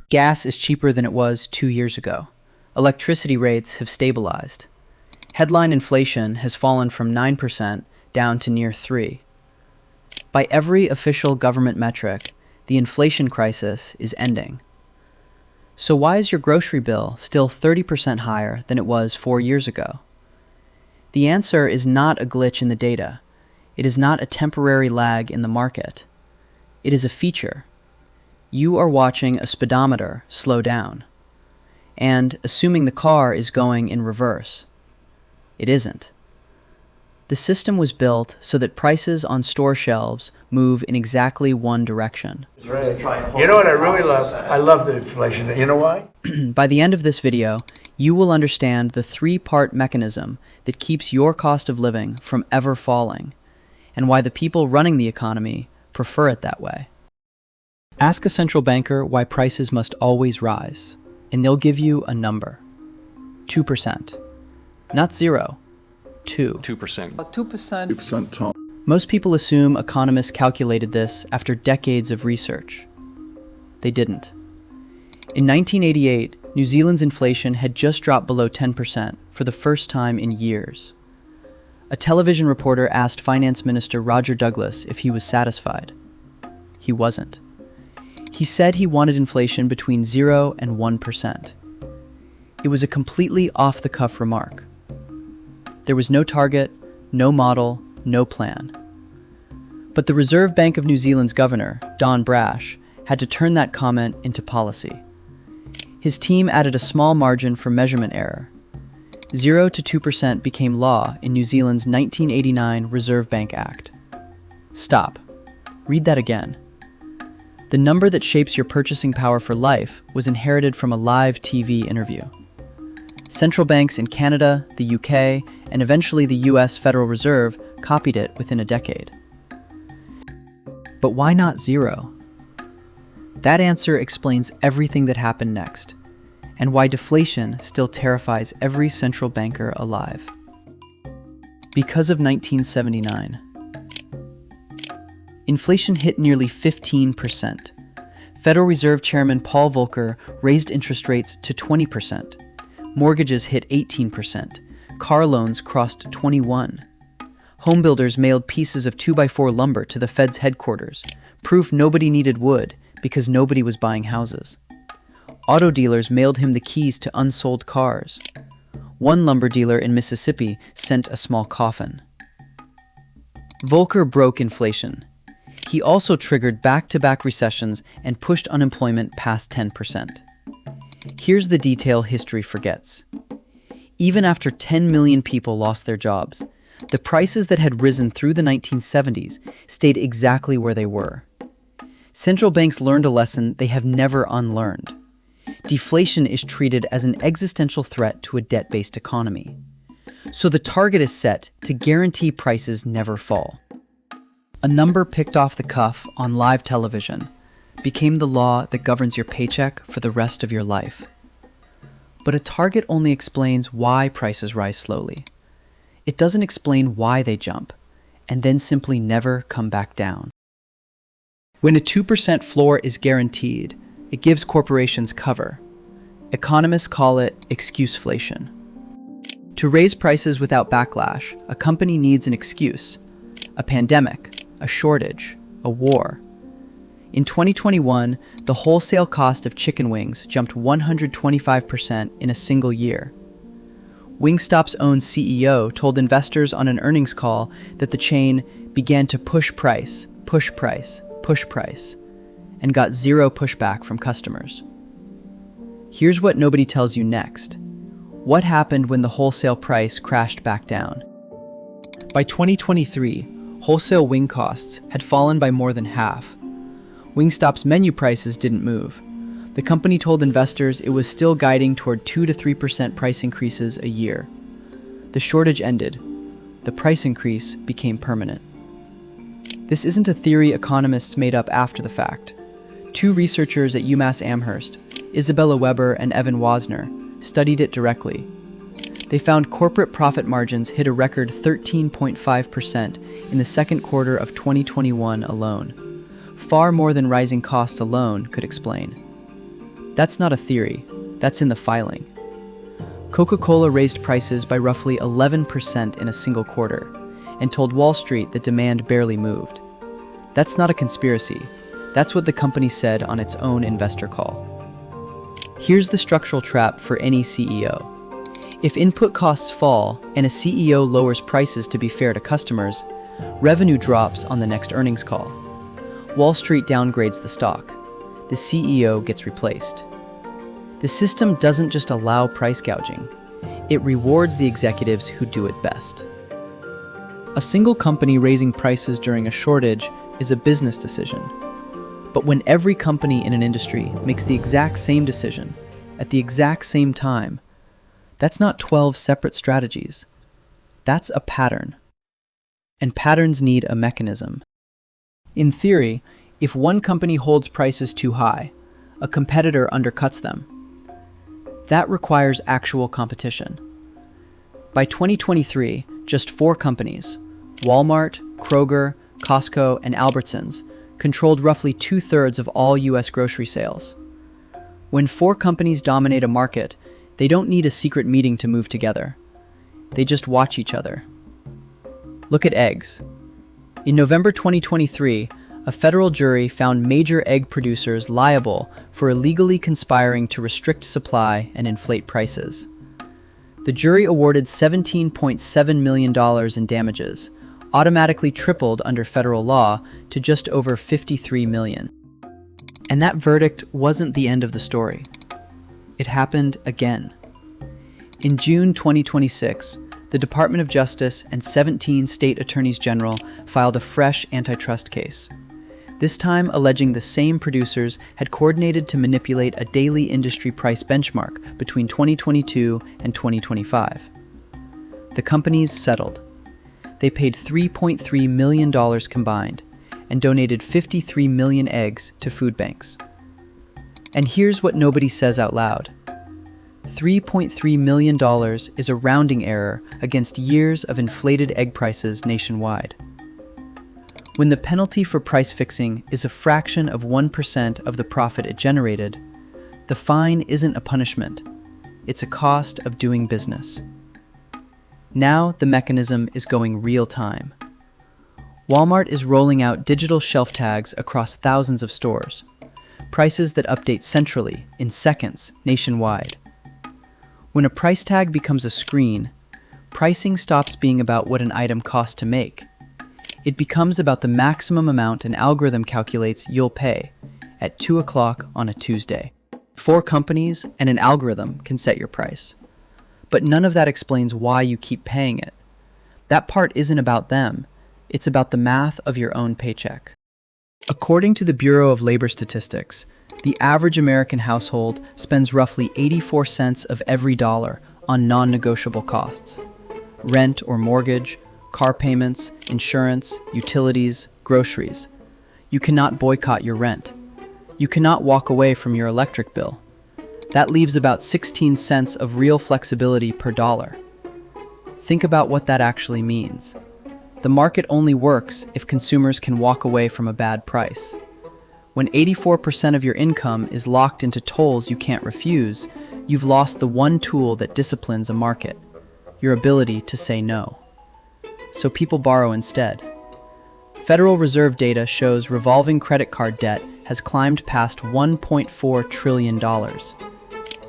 Gas is cheaper than it was 2 years ago. Electricity rates have stabilized. Headline inflation has fallen from 9% down to near 3%. By every official government metric, the inflation crisis is ending. So why is your grocery bill still 30% higher than it was 4 years ago? The answer is not a glitch in the data. It is not a temporary lag in the market. It is a feature. You are watching a speedometer slow down, and assuming the car is going in reverse. It isn't. The system was built so that prices on store shelves move in exactly one direction. Right. You know what I really love? I love the inflation. You know why? By the end of this video, you will understand the three-part mechanism that keeps your cost of living from ever falling, and why the people running the economy prefer it that way. Ask a central banker why prices must always rise, and they'll give you a number. 2%. Not 0. 2. 2%. 2%. 2% top. Most people assume economists calculated this after decades of research. They didn't. In 1988, New Zealand's inflation had just dropped below 10% for the first time in years. A television reporter asked Finance Minister Roger Douglas if he was satisfied. He wasn't. He said he wanted inflation between 0 and 1%. It was a completely off-the-cuff remark. There was no target, no model, no plan. But the Reserve Bank of New Zealand's governor, Don Brash, had to turn that comment into policy. His team added a small margin for measurement error. 0 to 2% became law in New Zealand's 1989 Reserve Bank Act. Stop. Read that again. The number that shapes your purchasing power for life was inherited from a live TV interview. Central banks in Canada, the UK, and eventually the US Federal Reserve copied it within a decade. But why not 0? That answer explains everything that happened next, and why deflation still terrifies every central banker alive. Because of 1979. Inflation hit nearly 15%. Federal Reserve Chairman Paul Volcker raised interest rates to 20%. Mortgages hit 18%. Car loans crossed 21%. Homebuilders mailed pieces of 2x4 lumber to the Fed's headquarters, proof nobody needed wood because nobody was buying houses. Auto dealers mailed him the keys to unsold cars. One lumber dealer in Mississippi sent a small coffin. Volcker broke inflation. He also triggered back-to-back recessions and pushed unemployment past 10%. Here's the detail history forgets. Even after 10 million people lost their jobs, the prices that had risen through the 1970s stayed exactly where they were. Central banks learned a lesson they have never unlearned. Deflation is treated as an existential threat to a debt-based economy. So the target is set to guarantee prices never fall. A number picked off the cuff on live television became the law that governs your paycheck for the rest of your life. But a target only explains why prices rise slowly. It doesn't explain why they jump, and then simply never come back down. When a 2% floor is guaranteed, it gives corporations cover. Economists call it excuseflation. To raise prices without backlash, a company needs an excuse: a pandemic, a shortage, a war. In 2021, the wholesale cost of chicken wings jumped 125% in a single year. Wingstop's own CEO told investors on an earnings call that the chain began to push price, and got zero pushback from customers. Here's what nobody tells you next. What happened when the wholesale price crashed back down? By 2023, wholesale wing costs had fallen by more than half. Wingstop's menu prices didn't move. The company told investors it was still guiding toward 2 to 3% price increases a year. The shortage ended. The price increase became permanent. This isn't a theory economists made up after the fact. Two researchers at UMass Amherst, Isabella Weber and Evan Wasner, studied it directly. They found corporate profit margins hit a record 13.5% in the second quarter of 2021 alone, far more than rising costs alone could explain. That's not a theory, that's in the filing. Coca-Cola raised prices by roughly 11% in a single quarter and told Wall Street that demand barely moved. That's not a conspiracy. That's what the company said on its own investor call. Here's the structural trap for any CEO. If input costs fall and a CEO lowers prices to be fair to customers, revenue drops on the next earnings call. Wall Street downgrades the stock. The CEO gets replaced. The system doesn't just allow price gouging. It rewards the executives who do it best. A single company raising prices during a shortage is a business decision. But when every company in an industry makes the exact same decision at the exact same time, that's not 12 separate strategies. That's a pattern. And patterns need a mechanism. In theory, if one company holds prices too high, a competitor undercuts them. That requires actual competition. By 2023, just 4 companies, Walmart, Kroger, Costco, and Albertsons, controlled roughly 2/3 of all US grocery sales. When 4 companies dominate a market, they don't need a secret meeting to move together. They just watch each other. Look at eggs. In November 2023, a federal jury found major egg producers liable for illegally conspiring to restrict supply and inflate prices. The jury awarded $17.7 million in damages, automatically tripled under federal law to just over $53 million. And that verdict wasn't the end of the story. It happened again. In June 2026, the Department of Justice and 17 state attorneys general filed a fresh antitrust case, this time alleging the same producers had coordinated to manipulate a daily industry price benchmark between 2022 and 2025. The companies settled. They paid $3.3 million combined and donated 53 million eggs to food banks. And here's what nobody says out loud. $3.3 million is a rounding error against years of inflated egg prices nationwide. When the penalty for price fixing is a fraction of 1% of the profit it generated, the fine isn't a punishment. It's a cost of doing business. Now the mechanism is going real time. Walmart is rolling out digital shelf tags across thousands of stores, prices that update centrally in seconds nationwide. When a price tag becomes a screen, pricing stops being about what an item costs to make. It becomes about the maximum amount an algorithm calculates you'll pay at 2 o'clock on a Tuesday. 4 companies and an algorithm can set your price. But none of that explains why you keep paying it. That part isn't about them. It's about the math of your own paycheck. According to the Bureau of Labor Statistics, the average American household spends roughly 84 cents of every dollar on non-negotiable costs. Rent or mortgage, car payments, insurance, utilities, groceries. You cannot boycott your rent. You cannot walk away from your electric bill. That leaves about 16 cents of real flexibility per dollar. Think about what that actually means. The market only works if consumers can walk away from a bad price. When 84% of your income is locked into tolls you can't refuse, you've lost the one tool that disciplines a market, your ability to say no. So people borrow instead. Federal Reserve data shows revolving credit card debt has climbed past $1.4 trillion.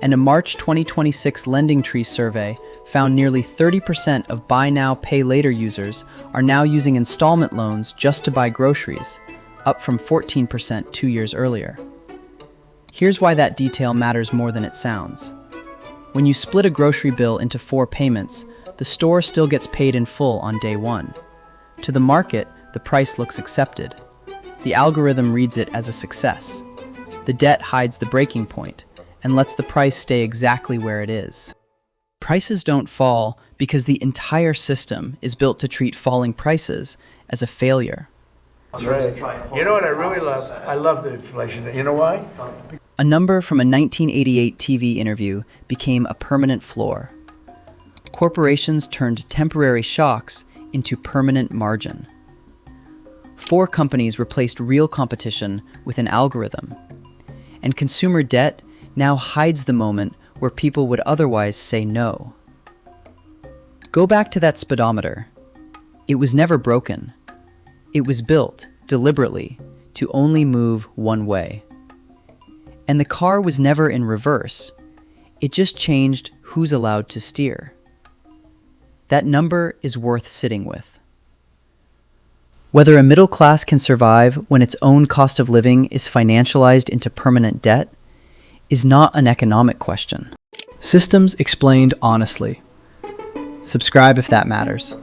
And a March 2026 LendingTree survey found nearly 30% of buy now, pay later users are now using installment loans just to buy groceries, up from 14% 2 years earlier. Here's why that detail matters more than it sounds. When you split a grocery bill into 4 payments, the store still gets paid in full on day 1. To the market, the price looks accepted. The algorithm reads it as a success. The debt hides the breaking point and lets the price stay exactly where it is. Prices don't fall because the entire system is built to treat falling prices as a failure. That's right. You know what I really love? I love the inflation. You know why? A number from a 1988 TV interview became a permanent floor. Corporations turned temporary shocks into permanent margin. 4 companies replaced real competition with an algorithm. And consumer debt now hides the moment where people would otherwise say no. Go back to that speedometer. It was never broken. It was built, deliberately, to only move one way. And the car was never in reverse. It just changed who's allowed to steer. That number is worth sitting with. Whether a middle class can survive when its own cost of living is financialized into permanent debt is not an economic question. Systems explained honestly. Subscribe if that matters.